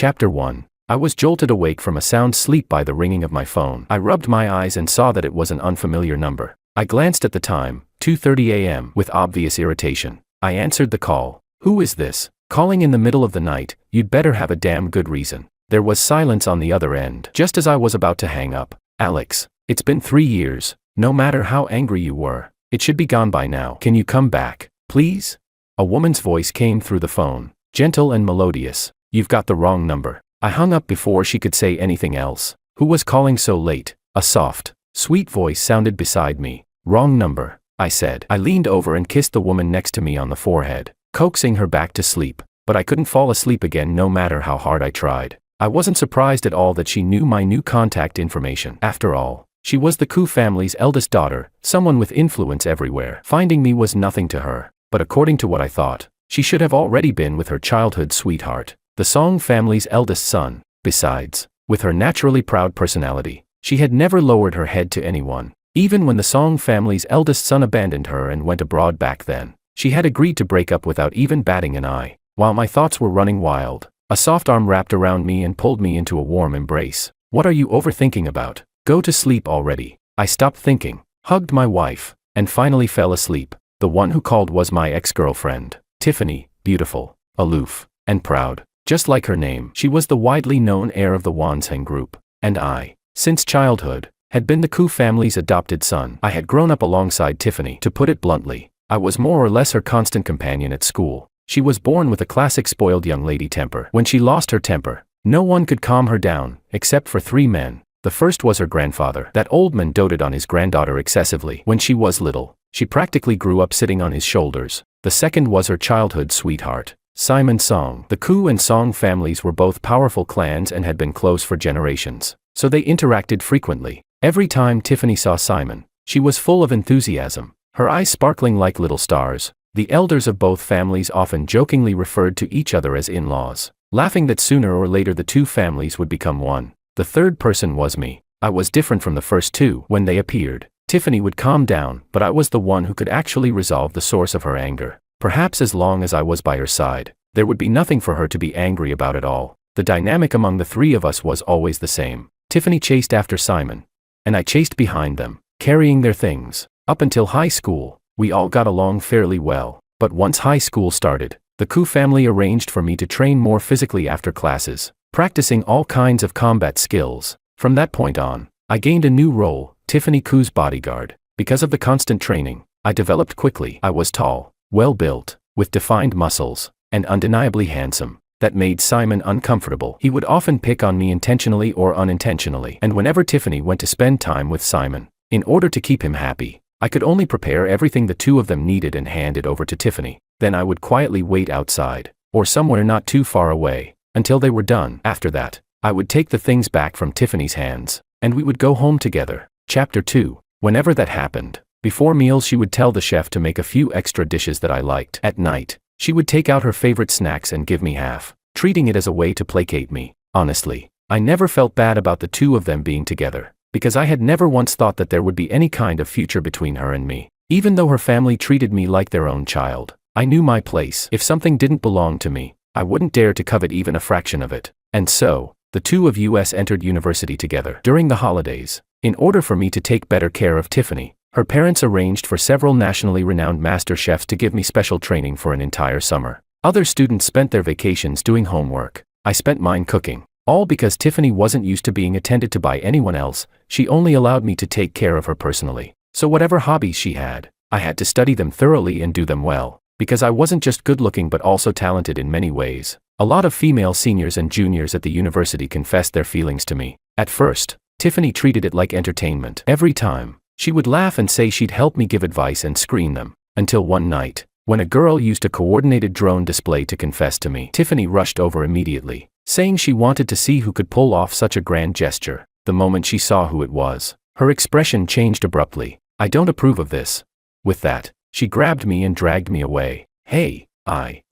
Chapter 1. I was jolted awake from a sound sleep by the ringing of my phone. I rubbed my eyes and saw that it was an unfamiliar number. I glanced at the time, 2:30 a.m., with obvious irritation. I answered the call. "Who is this? Calling in the middle of the night? You'd better have a damn good reason." There was silence on the other end. Just as I was about to hang up, "Alex, it's been 3 years. No matter how angry you were, it should be gone by now. Can you come back, please?" A woman's voice came through the phone, gentle and melodious. "You've got the wrong number." I hung up before she could say anything else. Who was calling so late? A soft, sweet voice sounded beside me. "Wrong number," I said. I leaned over and kissed the woman next to me on the forehead, coaxing her back to sleep. But I couldn't fall asleep again no matter how hard I tried. I wasn't surprised at all that she knew my new contact information. After all, she was the Koo family's eldest daughter, someone with influence everywhere. Finding me was nothing to her, but according to what I thought, she should have already been with her childhood sweetheart, the Song family's eldest son. Besides, with her naturally proud personality, she had never lowered her head to anyone. Even when the Song family's eldest son abandoned her and went abroad back then, she had agreed to break up without even batting an eye. While my thoughts were running wild, a soft arm wrapped around me and pulled me into a warm embrace. "What are you overthinking about? Go to sleep already." I stopped thinking, hugged my wife, and finally fell asleep. The one who called was my ex-girlfriend, Tiffany, beautiful, aloof, and proud. Just like her name, she was the widely known heir of the Wanseng group, and I, since childhood, had been the Koo family's adopted son. I had grown up alongside Tiffany. To put it bluntly, I was more or less her constant companion at school. She was born with a classic spoiled young lady temper. When she lost her temper, no one could calm her down, except for 3 men. The first was her grandfather. That old man doted on his granddaughter excessively. When she was little, she practically grew up sitting on his shoulders. The second was her childhood sweetheart, Simon Song. The Koo and Song families were both powerful clans and had been close for generations, so they interacted frequently. Every time Tiffany saw Simon, she was full of enthusiasm, her eyes sparkling like little stars. The elders of both families often jokingly referred to each other as in-laws, laughing that sooner or later the two families would become one. The third person was me. I was different from the first two. When they appeared, Tiffany would calm down, but I was the one who could actually resolve the source of her anger. Perhaps as long as I was by her side, there would be nothing for her to be angry about at all. The dynamic among the three of us was always the same. Tiffany chased after Simon, and I chased behind them, carrying their things. Up until high school, we all got along fairly well. But once high school started, the Koo family arranged for me to train more physically after classes, practicing all kinds of combat skills. From that point on, I gained a new role, Tiffany Koo's bodyguard. Because of the constant training, I developed quickly. I was tall, well-built, with defined muscles, and undeniably handsome. That made Simon uncomfortable. He would often pick on me intentionally or unintentionally. And whenever Tiffany went to spend time with Simon, in order to keep him happy, I could only prepare everything the two of them needed and hand it over to Tiffany. Then I would quietly wait outside, or somewhere not too far away, until they were done. After that, I would take the things back from Tiffany's hands, and we would go home together. Chapter 2. Whenever that happened, before meals she would tell the chef to make a few extra dishes that I liked. At night, she would take out her favorite snacks and give me half, treating it as a way to placate me. Honestly, I never felt bad about the two of them being together, because I had never once thought that there would be any kind of future between her and me. Even though her family treated me like their own child, I knew my place. If something didn't belong to me, I wouldn't dare to covet even a fraction of it. And so, the two of us entered university together. During the holidays, in order for me to take better care of Tiffany, her parents arranged for several nationally renowned master chefs to give me special training for an entire summer. Other students spent their vacations doing homework. I spent mine cooking. All because Tiffany wasn't used to being attended to by anyone else. She only allowed me to take care of her personally. So whatever hobbies she had, I had to study them thoroughly and do them well, because I wasn't just good-looking but also talented in many ways. A lot of female seniors and juniors at the university confessed their feelings to me. At first, Tiffany treated it like entertainment. Every time, she would laugh and say she'd help me give advice and screen them. Until one night, when a girl used a coordinated drone display to confess to me, Tiffany rushed over immediately, saying she wanted to see who could pull off such a grand gesture. The moment she saw who it was, her expression changed abruptly. "I don't approve of this." With that, she grabbed me and dragged me away. "Hey, I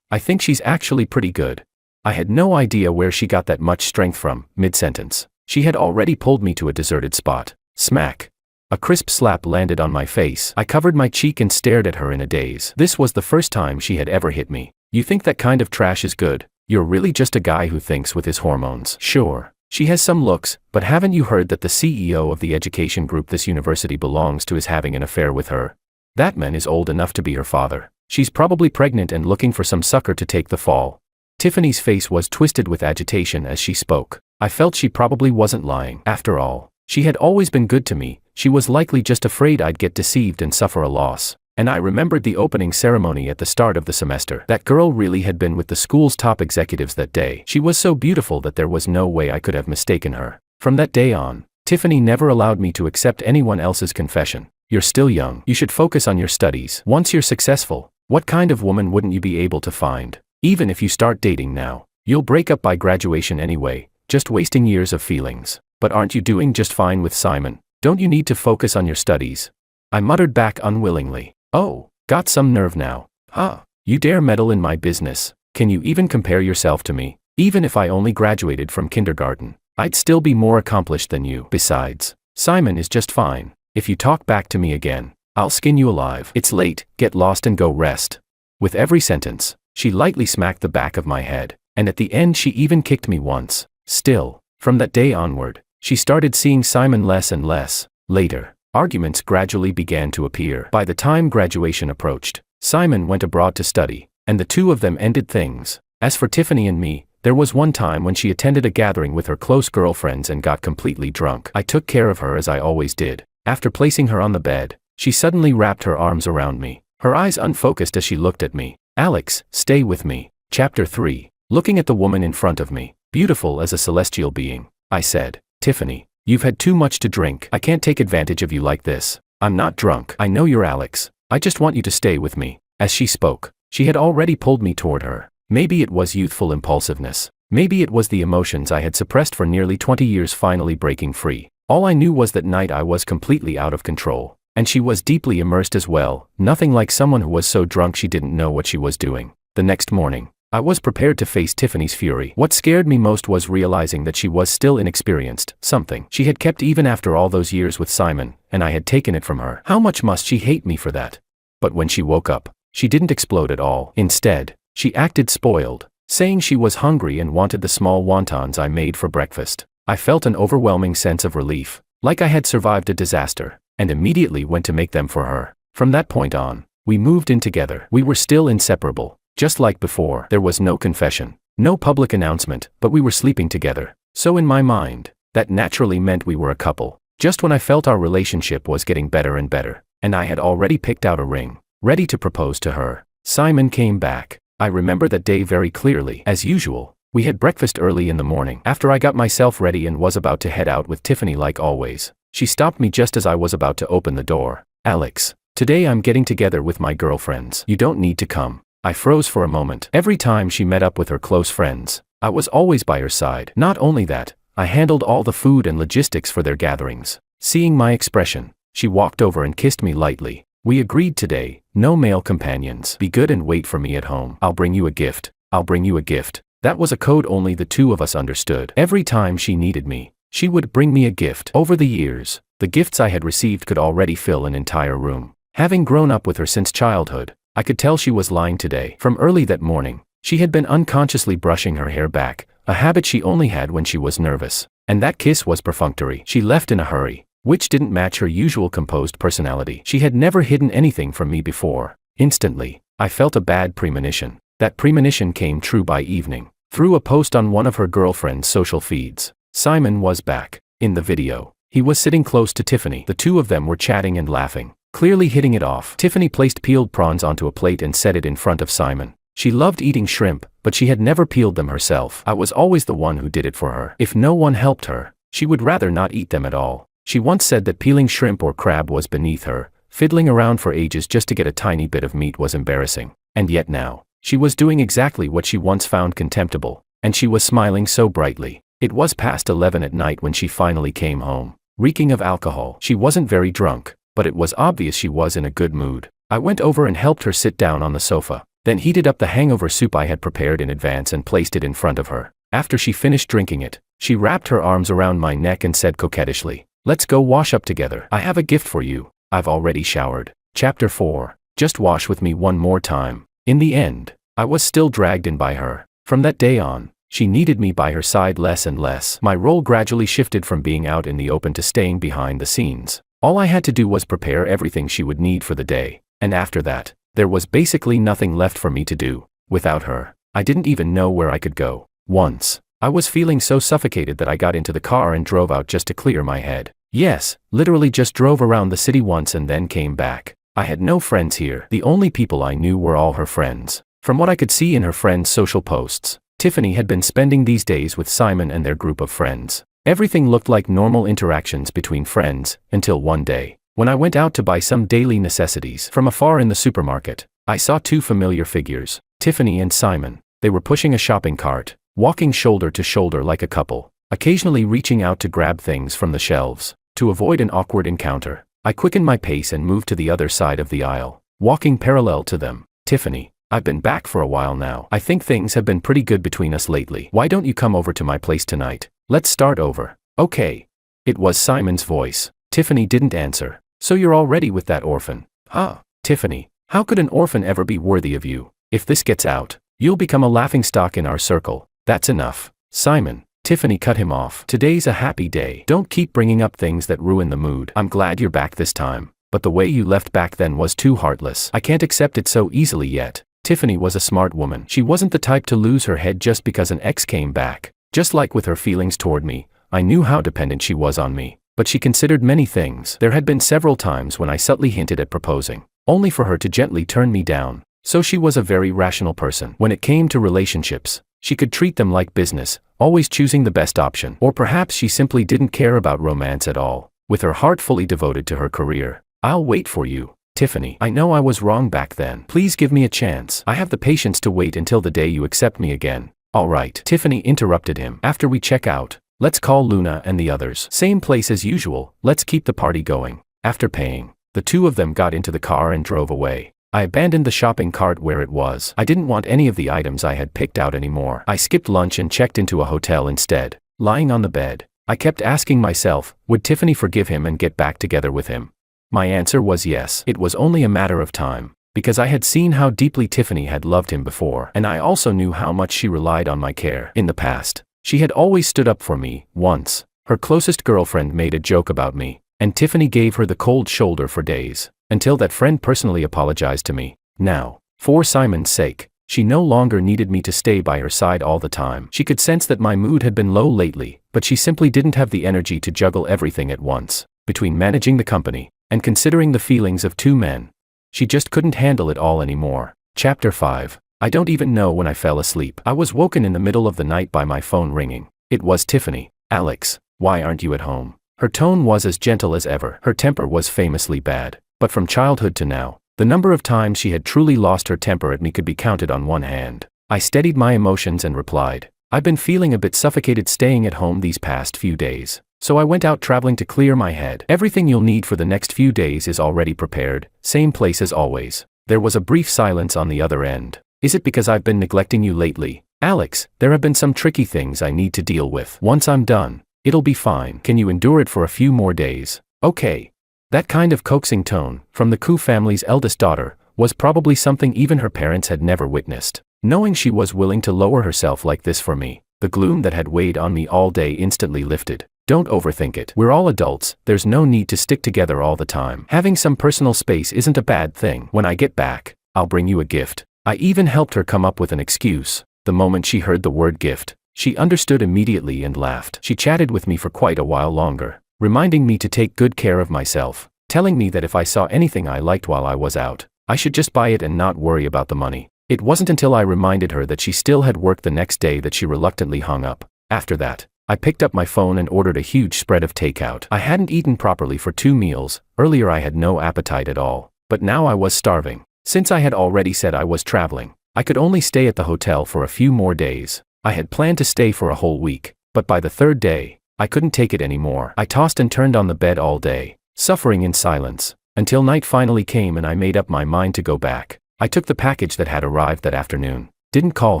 think she's actually pretty good." I had no idea where she got that much strength from. Mid-sentence, she had already pulled me to a deserted spot. Smack. A crisp slap landed on my face. I covered my cheek and stared at her in a daze. This was the first time she had ever hit me. "You think that kind of trash is good? You're really just a guy who thinks with his hormones. Sure, she has some looks, but haven't you heard that the CEO of the education group this university belongs to is having an affair with her? That man is old enough to be her father. She's probably pregnant and looking for some sucker to take the fall. Tiffany's face was twisted with agitation as she spoke. I felt she probably wasn't lying. After all, she had always been good to me. She was likely just afraid I'd get deceived and suffer a loss. And I remembered the opening ceremony at the start of the semester. That girl really had been with the school's top executives that day. She was so beautiful that there was no way I could have mistaken her. From that day on, Tiffany never allowed me to accept anyone else's confession. You're still young. You should focus on your studies. Once you're successful, what kind of woman wouldn't you be able to find? Even if you start dating now, you'll break up by graduation anyway, just wasting years of feelings. But aren't you doing just fine with Simon? Don't you need to focus on your studies? I muttered back unwillingly. Oh, got some nerve now. Huh? You dare meddle in my business? Can you even compare yourself to me? Even if I only graduated from kindergarten, I'd still be more accomplished than you. Besides, Simon is just fine. If you talk back to me again, I'll skin you alive. It's late, get lost and go rest. With every sentence, she lightly smacked the back of my head, and at the end she even kicked me once. Still, from that day onward, she started seeing Simon less and less. Later, arguments gradually began to appear. By the time graduation approached, Simon went abroad to study, and the two of them ended things. As for Tiffany and me, there was one time when she attended a gathering with her close girlfriends and got completely drunk. I took care of her as I always did. After placing her on the bed, she suddenly wrapped her arms around me, her eyes unfocused as she looked at me. Alex, stay with me. Chapter 3. Looking at the woman in front of me, beautiful as a celestial being, I said, Tiffany, you've had too much to drink. I can't take advantage of you like this. I'm not drunk. I know you're Alex. I just want you to stay with me. As she spoke, she had already pulled me toward her. Maybe it was youthful impulsiveness. Maybe it was the emotions I had suppressed for nearly 20 years finally breaking free. All I knew was that night I was completely out of control. And she was deeply immersed as well, nothing like someone who was so drunk she didn't know what she was doing. The next morning, I was prepared to face Tiffany's fury. What scared me most was realizing that she was still inexperienced, something she had kept even after all those years with Simon, and I had taken it from her. How much must she hate me for that? But when she woke up, she didn't explode at all. Instead, she acted spoiled, saying she was hungry and wanted the small wontons I made for breakfast. I felt an overwhelming sense of relief, like I had survived a disaster, and immediately went to make them for her. From that point on, we moved in together. We were still inseparable. Just like before, there was no confession, no public announcement, but we were sleeping together. So in my mind, that naturally meant we were a couple. Just when I felt our relationship was getting better and better, and I had already picked out a ring, ready to propose to her, Simon came back. I remember that day very clearly. As usual, we had breakfast early in the morning. After I got myself ready and was about to head out with Tiffany like always, she stopped me just as I was about to open the door. Alex, today I'm getting together with my girlfriends. You don't need to come. I froze for a moment. Every time she met up with her close friends, I was always by her side. Not only that, I handled all the food and logistics for their gatherings. Seeing my expression, she walked over and kissed me lightly. We agreed today, no male companions. Be good and wait for me at home. I'll bring you a gift. I'll bring you a gift. That was a code only the two of us understood. Every time she needed me, she would bring me a gift. Over the years, the gifts I had received could already fill an entire room. Having grown up with her since childhood, I could tell she was lying today. From early that morning, she had been unconsciously brushing her hair back, a habit she only had when she was nervous. And that kiss was perfunctory. She left in a hurry, which didn't match her usual composed personality. She had never hidden anything from me before. Instantly, I felt a bad premonition. That premonition came true by evening. Through a post on one of her girlfriend's social feeds, Simon was back. In the video, he was sitting close to Tiffany. The two of them were chatting and laughing, clearly hitting it off. Tiffany placed peeled prawns onto a plate and set it in front of Simon. She loved eating shrimp, but she had never peeled them herself. I was always the one who did it for her. If no one helped her, she would rather not eat them at all. She once said that peeling shrimp or crab was beneath her. Fiddling around for ages just to get a tiny bit of meat was embarrassing. And yet now, she was doing exactly what she once found contemptible, and she was smiling so brightly. It was past 11 at night when she finally came home, reeking of alcohol. She wasn't very drunk, but it was obvious she was in a good mood. I went over and helped her sit down on the sofa, then heated up the hangover soup I had prepared in advance and placed it in front of her. After she finished drinking it, she wrapped her arms around my neck and said coquettishly, "Let's go wash up together. I have a gift for you. I've already showered." Chapter 4. Just wash with me one more time. In the end, I was still dragged in by her. From that day on, she needed me by her side less and less. My role gradually shifted from being out in the open to staying behind the scenes. All I had to do was prepare everything she would need for the day, and after that, there was basically nothing left for me to do. Without her, I didn't even know where I could go. Once, I was feeling so suffocated that I got into the car and drove out just to clear my head. Yes, literally just drove around the city once and then came back. I had no friends here. The only people I knew were all her friends. From what I could see in her friends' social posts, Tiffany had been spending these days with Simon and their group of friends. Everything looked like normal interactions between friends, until one day, when I went out to buy some daily necessities from afar in the supermarket, I saw two familiar figures, Tiffany and Simon. They were pushing a shopping cart, walking shoulder to shoulder like a couple, occasionally reaching out to grab things from the shelves. To avoid an awkward encounter, I quickened my pace and moved to the other side of the aisle, walking parallel to them. Tiffany, I've been back for a while now. I think things have been pretty good between us lately. Why don't you come over to my place tonight? Let's start over. Okay. It was Simon's voice. Tiffany didn't answer. So you're already with that orphan? Huh? Tiffany, how could an orphan ever be worthy of you? If this gets out, you'll become a laughingstock in our circle. That's enough. Simon. Tiffany cut him off. Today's a happy day. Don't keep bringing up things that ruin the mood. I'm glad you're back this time, but the way you left back then was too heartless. I can't accept it so easily yet. Tiffany was a smart woman. She wasn't the type to lose her head just because an ex came back. Just like with her feelings toward me, I knew how dependent she was on me, but she considered many things. There had been several times when I subtly hinted at proposing, only for her to gently turn me down. So she was a very rational person. When it came to relationships, she could treat them like business, always choosing the best option. Or perhaps she simply didn't care about romance at all, with her heart fully devoted to her career. I'll wait for you, Tiffany. I know I was wrong back then. Please give me a chance. I have the patience to wait until the day you accept me again. All right. Tiffany interrupted him. After we check out, let's call Luna and the others. Same place as usual. Let's keep the party going. After paying, the two of them got into the car and drove away. I abandoned the shopping cart where it was. I didn't want any of the items I had picked out anymore. I skipped lunch and checked into a hotel instead. Lying on the bed, I kept asking myself, would Tiffany forgive him and get back together with him? My answer was yes. It was only a matter of time, because I had seen how deeply Tiffany had loved him before, and I also knew how much she relied on my care. In the past, she had always stood up for me. Once, her closest girlfriend made a joke about me, and Tiffany gave her the cold shoulder for days, until that friend personally apologized to me. Now, for Simon's sake, she no longer needed me to stay by her side all the time. She could sense that my mood had been low lately, but she simply didn't have the energy to juggle everything at once. Between managing the company and considering the feelings of two men, she just couldn't handle it all anymore. Chapter 5. I don't even know when I fell asleep. I was woken in the middle of the night by my phone ringing. It was Tiffany. Alex, why aren't you at home? Her tone was as gentle as ever. Her temper was famously bad, but from childhood to now, the number of times she had truly lost her temper at me could be counted on one hand. I steadied my emotions and replied, I've been feeling a bit suffocated staying at home these past few days, so I went out traveling to clear my head. Everything you'll need for the next few days is already prepared, same place as always. There was a brief silence on the other end. Is it because I've been neglecting you lately? Alex, there have been some tricky things I need to deal with. Once I'm done, it'll be fine. Can you endure it for a few more days? Okay. That kind of coaxing tone, from the Koo family's eldest daughter, was probably something even her parents had never witnessed. Knowing she was willing to lower herself like this for me, the gloom that had weighed on me all day instantly lifted. Don't overthink it. We're all adults, there's no need to stick together all the time. Having some personal space isn't a bad thing. When I get back, I'll bring you a gift. I even helped her come up with an excuse. The moment she heard the word gift, she understood immediately and laughed. She chatted with me for quite a while longer, reminding me to take good care of myself, telling me that if I saw anything I liked while I was out, I should just buy it and not worry about the money. It wasn't until I reminded her that she still had work the next day that she reluctantly hung up. After that, I picked up my phone and ordered a huge spread of takeout. I hadn't eaten properly for 2 meals. Earlier I had no appetite at all, but now I was starving. Since I had already said I was traveling, I could only stay at the hotel for a few more days. I had planned to stay for a whole week, but by the 3rd day, I couldn't take it anymore. I tossed and turned on the bed all day, suffering in silence, until night finally came and I made up my mind to go back. I took the package that had arrived that afternoon, didn't call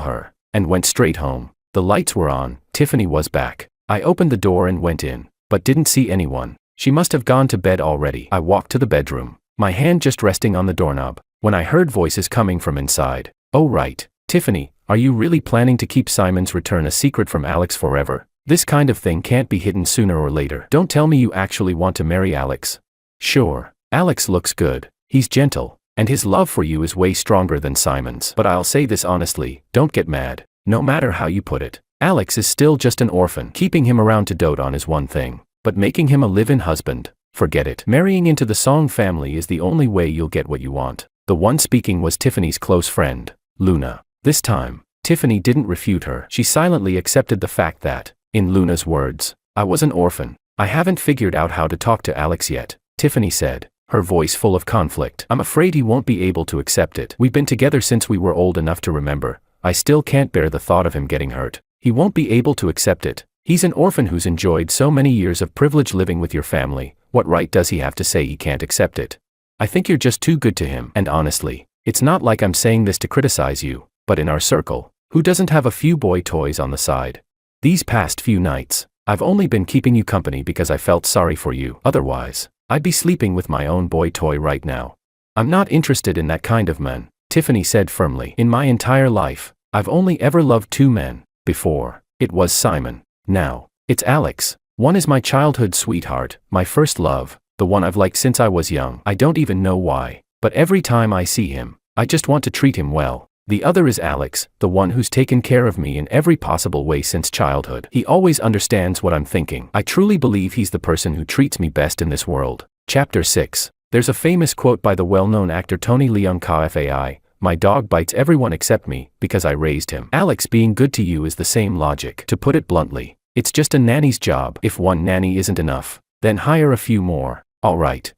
her, and went straight home. The lights were on, Tiffany was back. I opened the door and went in, but didn't see anyone. She must have gone to bed already. I walked to the bedroom, my hand just resting on the doorknob, when I heard voices coming from inside. Oh right, Tiffany, are you really planning to keep Simon's return a secret from Alex forever? This kind of thing can't be hidden sooner or later. Don't tell me you actually want to marry Alex. Sure, Alex looks good, he's gentle, and his love for you is way stronger than Simon's. But I'll say this honestly, don't get mad. No matter how you put it, Alex is still just an orphan. Keeping him around to dote on is one thing, but making him a live-in husband, forget it. Marrying into the Song family is the only way you'll get what you want. The one speaking was Tiffany's close friend, Luna. This time, Tiffany didn't refute her. She silently accepted the fact that, in Luna's words, I was an orphan. I haven't figured out how to talk to Alex yet, Tiffany said, her voice full of conflict. I'm afraid he won't be able to accept it. We've been together since we were old enough to remember. I still can't bear the thought of him getting hurt. He won't be able to accept it. He's an orphan who's enjoyed so many years of privilege living with your family. What right does he have to say he can't accept it? I think you're just too good to him. And honestly, it's not like I'm saying this to criticize you, but in our circle, who doesn't have a few boy toys on the side? These past few nights, I've only been keeping you company because I felt sorry for you. Otherwise, I'd be sleeping with my own boy toy right now. I'm not interested in that kind of man, Tiffany said firmly. In my entire life, I've only ever loved two men. Before, it was Simon. Now, it's Alex. One is my childhood sweetheart, my first love, the one I've liked since I was young. I don't even know why, but every time I see him, I just want to treat him well. The other is Alex, the one who's taken care of me in every possible way since childhood. He always understands what I'm thinking. I truly believe he's the person who treats me best in this world. Chapter 6. There's a famous quote by the well-known actor Tony Leon Kfai, my dog bites everyone except me, because I raised him. Alex being good to you is the same logic. To put it bluntly, it's just a nanny's job. If one nanny isn't enough, then hire a few more. Alright.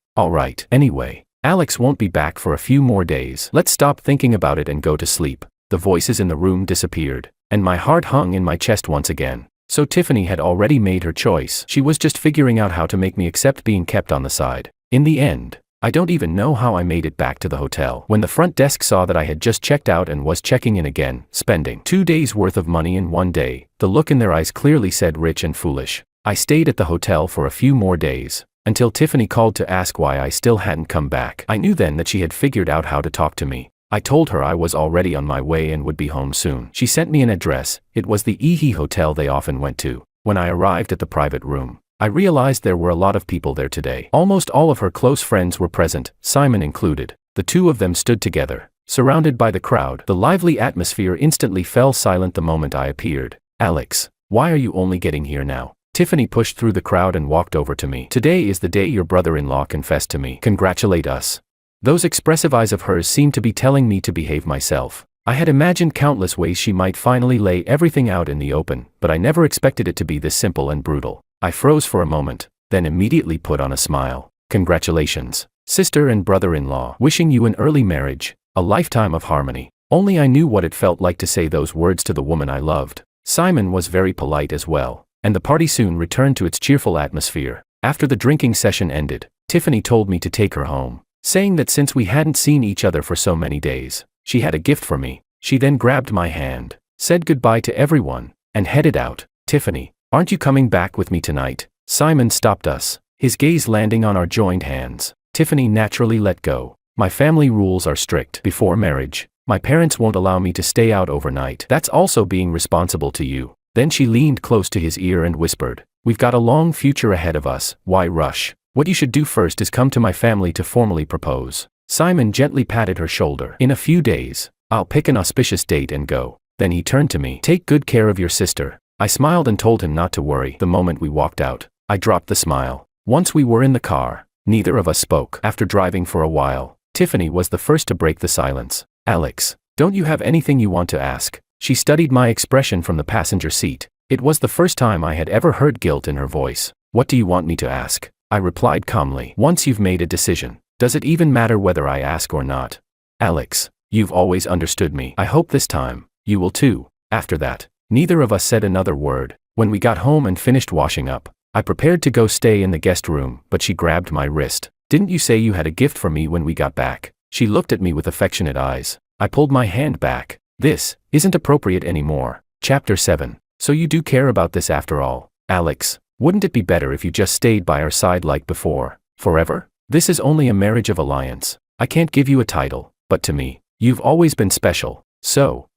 Anyway, Alex won't be back for a few more days. Let's stop thinking about it and go to sleep. The voices in the room disappeared, and my heart hung in my chest once again. So Tiffany had already made her choice. She was just figuring out how to make me accept being kept on the side. In the end, I don't even know how I made it back to the hotel. When the front desk saw that I had just checked out and was checking in again, spending 2 days worth of money in one day, the look in their eyes clearly said rich and foolish. I stayed at the hotel for a few more days, until Tiffany called to ask why I still hadn't come back. I knew then that she had figured out how to talk to me. I told her I was already on my way and would be home soon. She sent me an address. It was the Ehe hotel they often went to. When I arrived at the private room, I realized there were a lot of people there today. Almost all of her close friends were present, Simon included. The two of them stood together, surrounded by the crowd. The lively atmosphere instantly fell silent the moment I appeared. Alex, why are you only getting here now? Tiffany pushed through the crowd and walked over to me. Today is the day your brother-in-law confessed to me. Congratulate us. Those expressive eyes of hers seemed to be telling me to behave myself. I had imagined countless ways she might finally lay everything out in the open, but I never expected it to be this simple and brutal. I froze for a moment, then immediately put on a smile. Congratulations, sister and brother-in-law. Wishing you an early marriage, a lifetime of harmony. Only I knew what it felt like to say those words to the woman I loved. Simon was very polite as well, and the party soon returned to its cheerful atmosphere. After the drinking session ended, Tiffany told me to take her home, saying that since we hadn't seen each other for so many days, she had a gift for me. She then grabbed my hand, said goodbye to everyone, and headed out. Tiffany, aren't you coming back with me tonight? Simon stopped us, his gaze landing on our joined hands. Tiffany naturally let go. My family rules are strict. Before marriage, my parents won't allow me to stay out overnight. That's also being responsible to you. Then she leaned close to his ear and whispered, we've got a long future ahead of us, why rush? What you should do first is come to my family to formally propose. Simon gently patted her shoulder. In a few days, I'll pick an auspicious date and go. Then he turned to me. Take good care of your sister. I smiled and told him not to worry. The moment we walked out, I dropped the smile. Once we were in the car, neither of us spoke. After driving for a while, Tiffany was the first to break the silence. Alex, don't you have anything you want to ask? She studied my expression from the passenger seat. It was the first time I had ever heard guilt in her voice. What do you want me to ask? I replied calmly. Once you've made a decision, does it even matter whether I ask or not? Alex, you've always understood me. I hope this time, you will too. After that, neither of us said another word. When we got home and finished washing up, I prepared to go stay in the guest room, but she grabbed my wrist. Didn't you say you had a gift for me when we got back? She looked at me with affectionate eyes. I pulled my hand back. This isn't appropriate anymore. Chapter 7. So you do care about this after all. Alex, wouldn't it be better if you just stayed by our side like before, forever? This is only a marriage of alliance. I can't give you a title, but to me, you've always been special. So,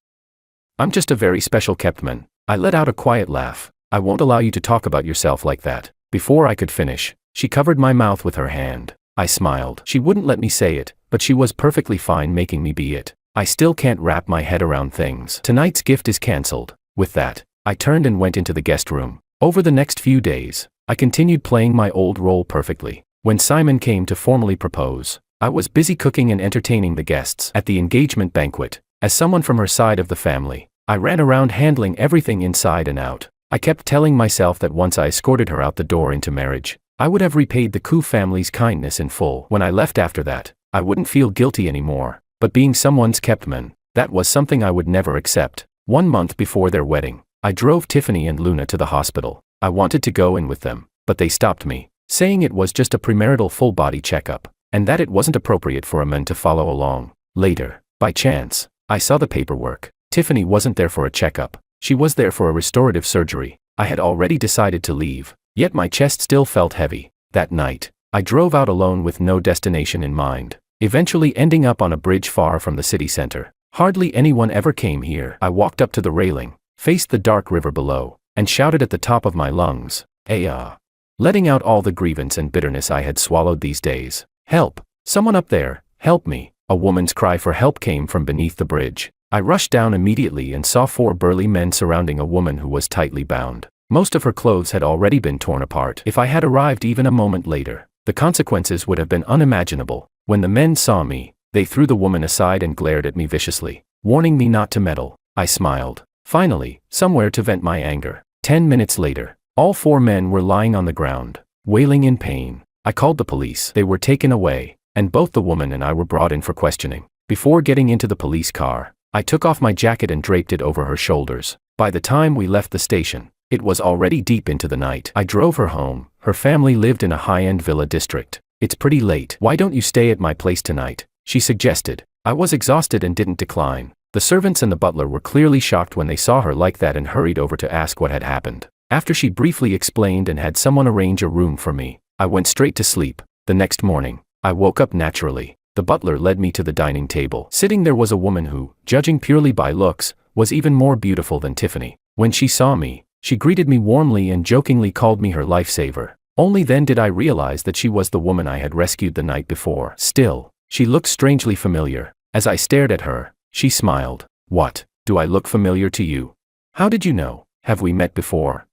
I'm just a very special Keptman. I let out a quiet laugh. I won't allow you to talk about yourself like that. Before I could finish, she covered my mouth with her hand. I smiled. She wouldn't let me say it, but she was perfectly fine making me be it. I still can't wrap my head around things. Tonight's gift is cancelled. With that, I turned and went into the guest room. Over the next few days, I continued playing my old role perfectly. When Simon came to formally propose, I was busy cooking and entertaining the guests at the engagement banquet. As someone from her side of the family, I ran around handling everything inside and out. I kept telling myself that once I escorted her out the door into marriage, I would have repaid the Koo family's kindness in full. When I left after that, I wouldn't feel guilty anymore. But being someone's Keptman, that was something I would never accept. 1 month before their wedding, I drove Tiffany and Luna to the hospital. I wanted to go in with them, but they stopped me, saying it was just a premarital full-body checkup, and that it wasn't appropriate for a man to follow along. Later, by chance, I saw the paperwork. Tiffany wasn't there for a checkup. She was there for a restorative surgery. I had already decided to leave, yet my chest still felt heavy. That night, I drove out alone with no destination in mind, eventually ending up on a bridge far from the city center. Hardly anyone ever came here. I walked up to the railing, faced the dark river below, and shouted at the top of my lungs, "Aya!" letting out all the grievance and bitterness I had swallowed these days. "Help! Someone up there! Help me!" A woman's cry for help came from beneath the bridge. I rushed down immediately and saw 4 burly men surrounding a woman who was tightly bound. Most of her clothes had already been torn apart. If I had arrived even a moment later, the consequences would have been unimaginable. When the men saw me, they threw the woman aside and glared at me viciously, warning me not to meddle. I smiled. Finally, somewhere to vent my anger. 10 minutes later, all 4 men were lying on the ground, wailing in pain. I called the police. They were taken away, and both the woman and I were brought in for questioning. Before getting into the police car, I took off my jacket and draped it over her shoulders. By the time we left the station, it was already deep into the night. I drove her home. Her family lived in a high-end villa district. "It's pretty late. Why don't you stay at my place tonight?" she suggested. I was exhausted and didn't decline. The servants and the butler were clearly shocked when they saw her like that and hurried over to ask what had happened. After she briefly explained and had someone arrange a room for me, I went straight to sleep. The next morning, I woke up naturally. The butler led me to the dining table. Sitting there was a woman who, judging purely by looks, was even more beautiful than Tiffany. When she saw me, she greeted me warmly and jokingly called me her lifesaver. Only then did I realize that she was the woman I had rescued the night before. Still, she looked strangely familiar. As I stared at her, she smiled. "What? Do I look familiar to you? How did you know? Have we met before?"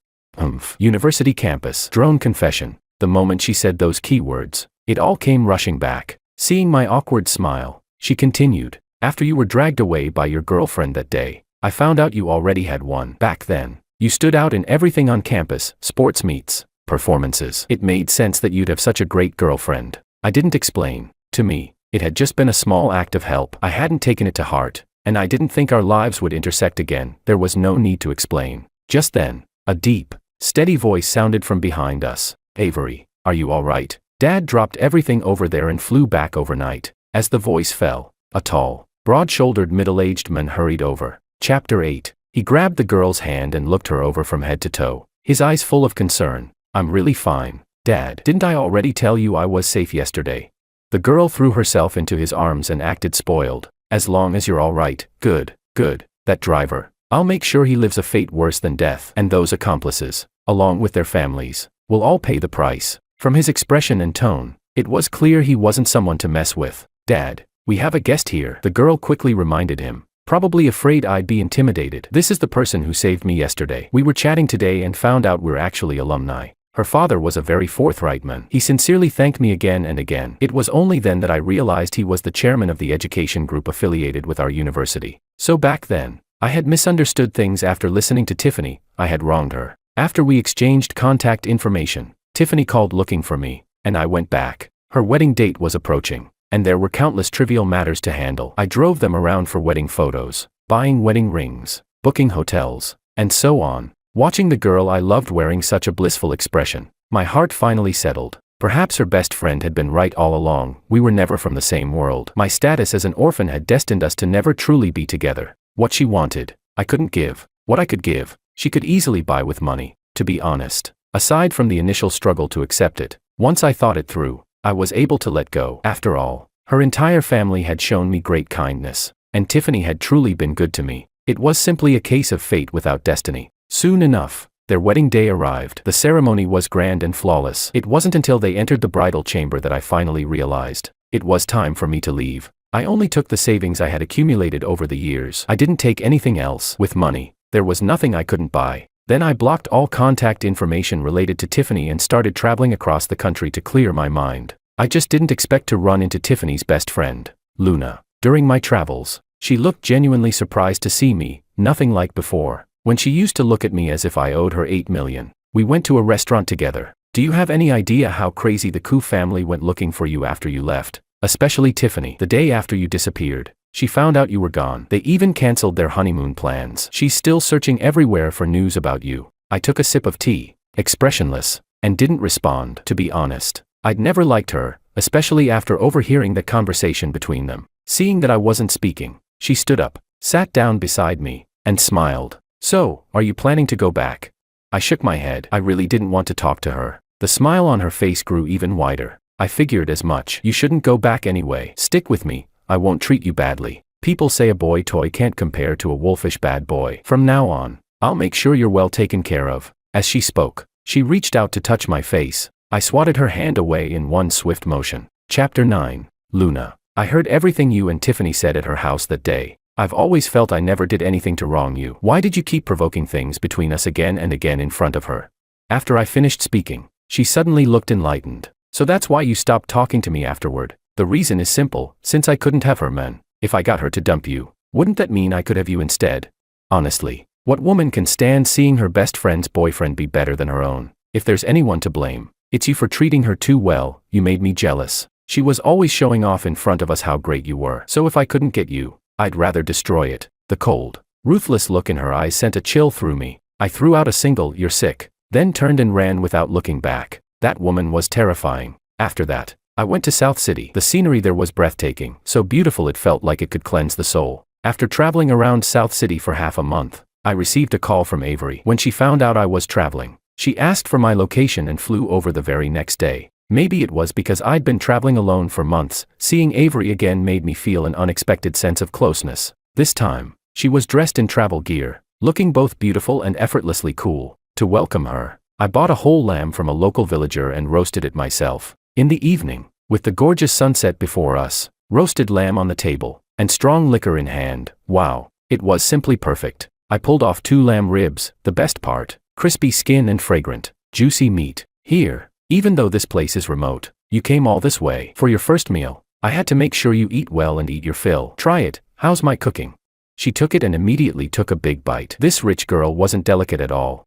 University campus. Drone confession. The moment she said those keywords, it all came rushing back. Seeing my awkward smile, she continued, "After you were dragged away by your girlfriend that day, I found out you already had one. Back then, you stood out in everything on campus, sports meets, performances. It made sense that you'd have such a great girlfriend." I didn't explain. To me, it had just been a small act of help. I hadn't taken it to heart, and I didn't think our lives would intersect again. There was no need to explain. Just then, a deep, steady voice sounded from behind us. "Avery, are you all right?" Dad dropped everything over there and flew back overnight. As the voice fell, a tall, broad-shouldered middle-aged man hurried over. Chapter 8. He grabbed the girl's hand and looked her over from head to toe, his eyes full of concern. "I'm really fine, Dad. Didn't I already tell you I was safe yesterday?" The girl threw herself into his arms and acted spoiled. "As long as you're all right, good, good. That driver, I'll make sure he lives a fate worse than death. And those accomplices, along with their families, will all pay the price." From his expression and tone, it was clear he wasn't someone to mess with. "Dad, we have a guest here," the girl quickly reminded him, probably afraid I'd be intimidated. "This is the person who saved me yesterday. We were chatting today and found out we're actually alumni." Her father was a very forthright man. He sincerely thanked me again and again. It was only then that I realized he was the chairman of the education group affiliated with our university. So back then, I had misunderstood things. After listening to Tiffany, I had wronged her. After we exchanged contact information, Tiffany called looking for me, and I went back. Her wedding date was approaching, and there were countless trivial matters to handle. I drove them around for wedding photos, buying wedding rings, booking hotels, and so on. Watching the girl I loved wearing such a blissful expression, my heart finally settled. Perhaps her best friend had been right all along. We were never from the same world. My status as an orphan had destined us to never truly be together. What she wanted, I couldn't give. What I could give, she could easily buy with money. To be honest, aside from the initial struggle to accept it, once I thought it through, I was able to let go. After all, her entire family had shown me great kindness, and Tiffany had truly been good to me. It was simply a case of fate without destiny. Soon enough, their wedding day arrived. The ceremony was grand and flawless. It wasn't until they entered the bridal chamber that I finally realized it was time for me to leave. I only took the savings I had accumulated over the years. I didn't take anything else. With money, there was nothing I couldn't buy. Then I blocked all contact information related to Tiffany and started traveling across the country to clear my mind. I just didn't expect to run into Tiffany's best friend, Luna. During my travels, she looked genuinely surprised to see me, nothing like before. When she used to look at me as if I owed her $8 million. We went to a restaurant together. Do you have any idea how crazy the Koo family went looking for you after you left? Especially Tiffany. The day after you disappeared, she found out you were gone. They even canceled their honeymoon plans. She's still searching everywhere for news about you. I took a sip of tea, expressionless, and didn't respond. To be honest, I'd never liked her, especially after overhearing the conversation between them. Seeing that I wasn't speaking, she stood up, sat down beside me, and smiled. So, are you planning to go back? I shook my head. I really didn't want to talk to her. The smile on her face grew even wider. I figured as much. You shouldn't go back anyway. Stick with me. I won't treat you badly. People say a boy toy can't compare to a wolfish bad boy. From now on, I'll make sure you're well taken care of. As she spoke, she reached out to touch my face. I swatted her hand away in one swift motion. Chapter 9. Luna. I heard everything you and Tiffany said at her house that day. I've always felt I never did anything to wrong you. Why did you keep provoking things between us again and again in front of her? After I finished speaking, she suddenly looked enlightened. So that's why you stopped talking to me afterward. The reason is simple, since I couldn't have her man. If I got her to dump you, wouldn't that mean I could have you instead? Honestly, what woman can stand seeing her best friend's boyfriend be better than her own? If there's anyone to blame, it's you for treating her too well. You made me jealous. She was always showing off in front of us how great you were. So if I couldn't get you, I'd rather destroy it. The cold, ruthless look in her eyes sent a chill through me. I threw out a single, "You're sick," then turned and ran without looking back. That woman was terrifying. After that, I went to South City. The scenery there was breathtaking, so beautiful it felt like it could cleanse the soul. After traveling around South City for half a month, I received a call from Avery. When she found out I was traveling, she asked for my location and flew over the very next day. Maybe it was because I'd been traveling alone for months. Seeing Avery again made me feel an unexpected sense of closeness. This time, she was dressed in travel gear, looking both beautiful and effortlessly cool. To welcome her, I bought a whole lamb from a local villager and roasted it myself. In the evening, with the gorgeous sunset before us, roasted lamb on the table, and strong liquor in hand, wow, it was simply perfect. I pulled off 2 lamb ribs, the best part, crispy skin and fragrant, juicy meat. Here, even though this place is remote, you came all this way. For your first meal, I had to make sure you eat well and eat your fill. Try it. How's my cooking? She took it and immediately took a big bite. This rich girl wasn't delicate at all.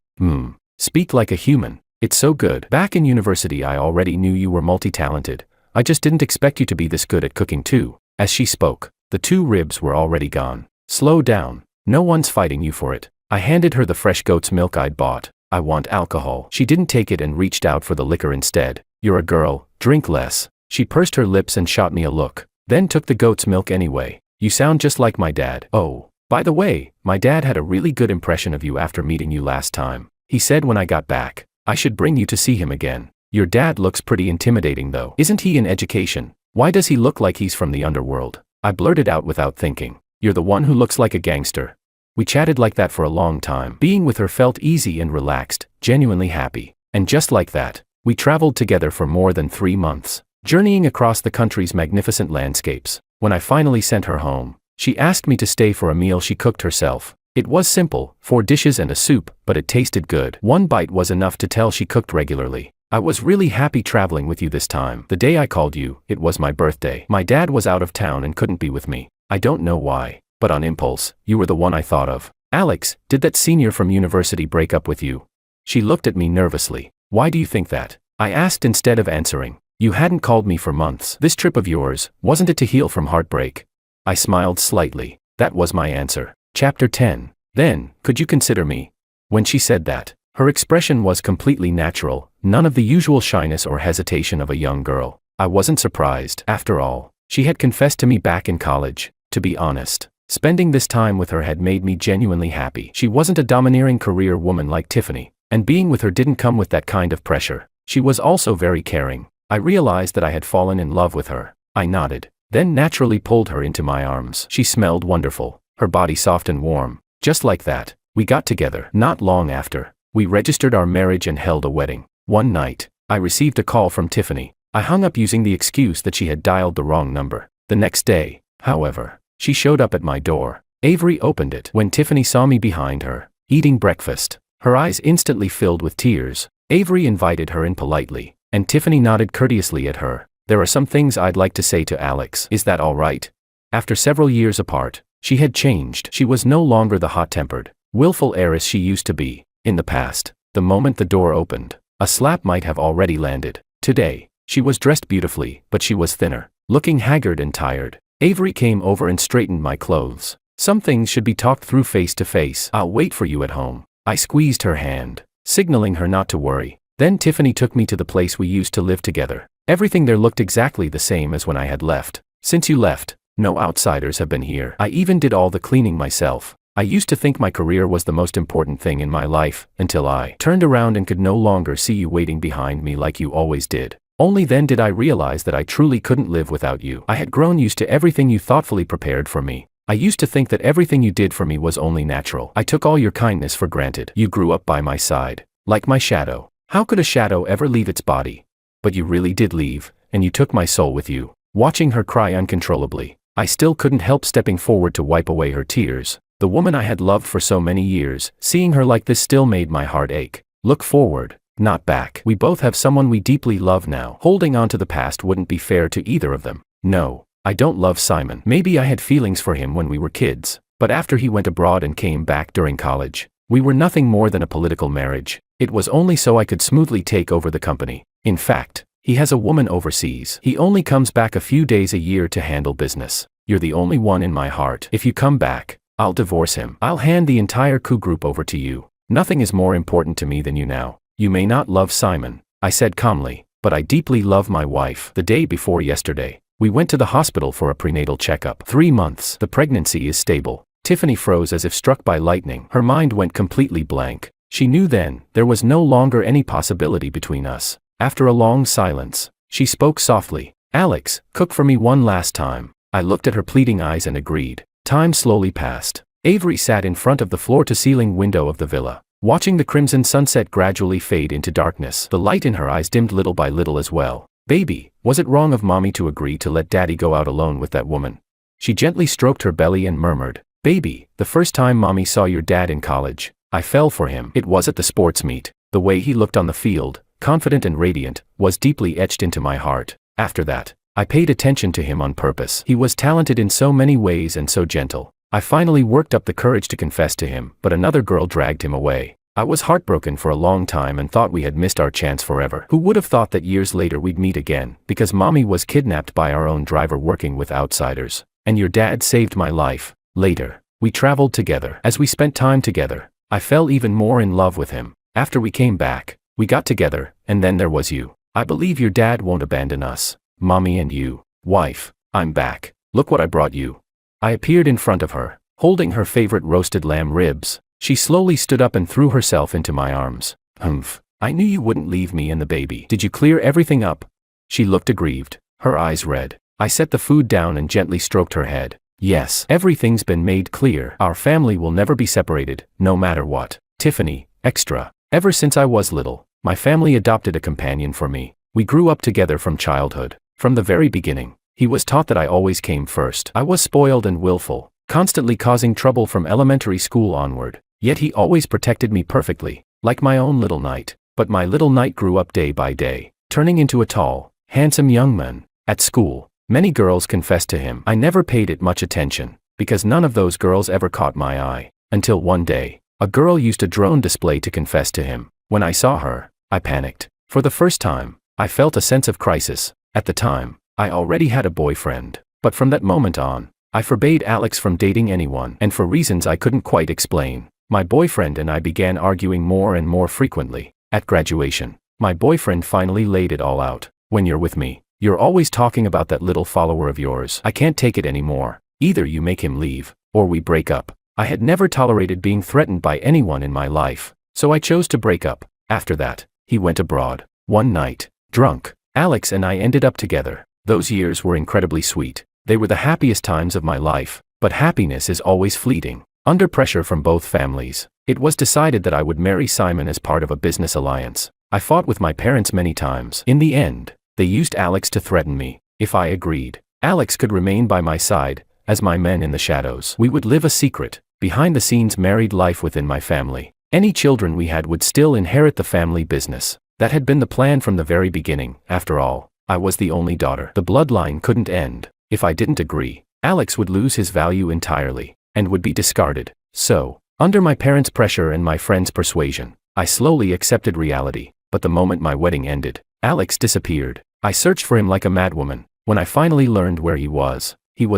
Speak like a human. It's so good. Back in university I already knew you were multi-talented. I just didn't expect you to be this good at cooking too. As she spoke, the 2 ribs were already gone. Slow down. No one's fighting you for it. I handed her the fresh goat's milk I'd bought. I want alcohol. She didn't take it and reached out for the liquor instead. You're a girl, drink less. She pursed her lips and shot me a look, then took the goat's milk anyway. You sound just like my dad. Oh, by the way, my dad had a really good impression of you after meeting you last time. He said when I got back, I should bring you to see him again. Your dad looks pretty intimidating though. Isn't he in education? Why does he look like he's from the underworld? I blurted out without thinking. You're the one who looks like a gangster. We chatted like that for a long time. Being with her felt easy and relaxed, genuinely happy. And just like that, we traveled together for more than 3 months, journeying across the country's magnificent landscapes. When I finally sent her home, she asked me to stay for a meal she cooked herself. It was simple, 4 dishes and a soup, but it tasted good. 1 bite was enough to tell she cooked regularly. I was really happy traveling with you this time. The day I called you, it was my birthday. My dad was out of town and couldn't be with me. I don't know why, but on impulse, you were the one I thought of. Alex, did that senior from university break up with you? She looked at me nervously. Why do you think that? I asked instead of answering. You hadn't called me for months. This trip of yours, wasn't it to heal from heartbreak? I smiled slightly. That was my answer. Chapter 10. Then, could you consider me? When she said that, her expression was completely natural, none of the usual shyness or hesitation of a young girl. I wasn't surprised. After all, she had confessed to me back in college. To be honest, spending this time with her had made me genuinely happy. She wasn't a domineering career woman like Tiffany, and being with her didn't come with that kind of pressure. She was also very caring. I realized that I had fallen in love with her. I nodded, then naturally pulled her into my arms. She smelled wonderful, her body soft and warm, Just like that, we got together. Not long after, we registered our marriage and held a wedding. One night, I received a call from Tiffany. I hung up using the excuse that she had dialed the wrong number. The next day, however, she showed up at my door. Avery opened it when Tiffany saw me behind her, eating breakfast. Her eyes instantly filled with tears. Avery invited her in politely, and Tiffany nodded courteously at her. There are some things I'd like to say to Alex. Is that all right? After several years apart, she had changed. She was no longer the hot-tempered, willful heiress she used to be. In the past, the moment the door opened, a slap might have already landed. Today, she was dressed beautifully, but she was thinner, looking haggard and tired. Avery came over and straightened my clothes. Some things should be talked through face to face. I'll wait for you at home. I squeezed her hand, signaling her not to worry. Then Tiffany took me to the place we used to live together. Everything there looked exactly the same as when I had left. Since you left, no outsiders have been here. I even did all the cleaning myself. I used to think my career was the most important thing in my life, until I turned around and could no longer see you waiting behind me like you always did. Only then did I realize that I truly couldn't live without you. I had grown used to everything you thoughtfully prepared for me. I used to think that everything you did for me was only natural. I took all your kindness for granted. You grew up by my side, like my shadow. How could a shadow ever leave its body? But you really did leave, and you took my soul with you. Watching her cry uncontrollably, I still couldn't help stepping forward to wipe away her tears. The woman I had loved for so many years, seeing her like this still made my heart ache. Look forward, not back. We both have someone we deeply love now. Holding on to the past wouldn't be fair to either of them. No. I don't love Simon. Maybe I had feelings for him when we were kids, but after he went abroad and came back during college, we were nothing more than a political marriage. It was only so I could smoothly take over the company. In fact, he has a woman overseas. He only comes back a few days a year to handle business. You're the only one in my heart. If you come back, I'll divorce him. I'll hand the entire coup group over to you. Nothing is more important to me than you now. You may not love Simon, I said calmly, but I deeply love my wife. The day before yesterday, we went to the hospital for a prenatal checkup. 3 months. The pregnancy is stable. Tiffany froze as if struck by lightning. Her mind went completely blank. She knew then, there was no longer any possibility between us. After a long silence, she spoke softly. Alex, cook for me one last time. I looked at her pleading eyes and agreed. Time slowly passed. Avery sat in front of the floor-to-ceiling window of the villa, watching the crimson sunset gradually fade into darkness. The light in her eyes dimmed little by little as well. Baby, was it wrong of Mommy to agree to let Daddy go out alone with that woman? She gently stroked her belly and murmured, Baby, the first time Mommy saw your dad in college, I fell for him. It was at the sports meet. The way he looked on the field, confident and radiant, was deeply etched into my heart. After that, I paid attention to him on purpose. He was talented in so many ways and so gentle. I finally worked up the courage to confess to him, but another girl dragged him away. I was heartbroken for a long time and thought we had missed our chance forever. Who would have thought that years later we'd meet again, because Mommy was kidnapped by our own driver working with outsiders, and your dad saved my life. Later, we traveled together. As we spent time together, I fell even more in love with him. After we came back, we got together, and then there was you. I believe your dad won't abandon us. Mommy and you. Wife, I'm back. Look what I brought you. I appeared in front of her, holding her favorite roasted lamb ribs. She slowly stood up and threw herself into my arms. Humph. I knew you wouldn't leave me and the baby. Did you clear everything up? She looked aggrieved, her eyes red. I set the food down and gently stroked her head. Yes, everything's been made clear. Our family will never be separated, no matter what. Tiffany, extra. Ever since I was little, my family adopted a companion for me. We grew up together from childhood. From the very beginning, he was taught that I always came first. I was spoiled and willful, constantly causing trouble from elementary school onward. Yet he always protected me perfectly, like my own little knight. But my little knight grew up day by day, turning into a tall, handsome young man. At school, many girls confessed to him. I never paid it much attention, because none of those girls ever caught my eye. Until one day, a girl used a drone display to confess to him. When I saw her, I panicked. For the first time, I felt a sense of crisis. At the time, I already had a boyfriend. But from that moment on, I forbade Alex from dating anyone, and for reasons I couldn't quite explain. My boyfriend and I began arguing more and more frequently. At graduation, my boyfriend finally laid it all out. When you're with me, you're always talking about that little follower of yours. I can't take it anymore. Either you make him leave, or we break up. I had never tolerated being threatened by anyone in my life, so I chose to break up. After that, he went abroad. One night, drunk, Alex and I ended up together. Those years were incredibly sweet. They were the happiest times of my life, but happiness is always fleeting. Under pressure from both families, it was decided that I would marry Simon as part of a business alliance. I fought with my parents many times. In the end, they used Alex to threaten me. If I agreed, Alex could remain by my side, as my men in the shadows. We would live a secret, behind-the-scenes married life within my family. Any children we had would still inherit the family business. That had been the plan from the very beginning. After all, I was the only daughter. The bloodline couldn't end. If I didn't agree, Alex would lose his value entirely, and would be discarded. So, under my parents' pressure and my friends' persuasion, I slowly accepted reality. But the moment my wedding ended, Alex disappeared. I searched for him like a madwoman. When I finally learned where he was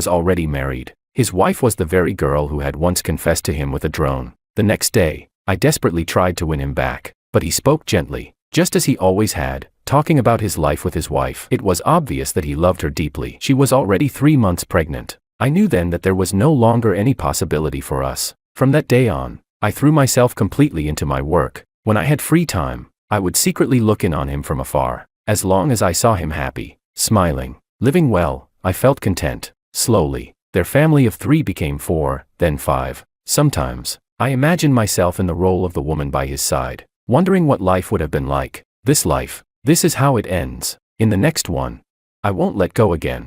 already married. His wife was the very girl who had once confessed to him with a drone. The next day, I desperately tried to win him back, but he spoke gently, just as he always had, talking about his life with his wife. It was obvious that he loved her deeply. She was already 3 months pregnant. I knew then that there was no longer any possibility for us. From that day on, I threw myself completely into my work. When I had free time, I would secretly look in on him from afar. As long as I saw him happy, smiling, living well, I felt content. Slowly, their family of 3 became 4, then 5. Sometimes, I imagined myself in the role of the woman by his side, wondering what life would have been like. This life, this is how it ends. In the next one, I won't let go again.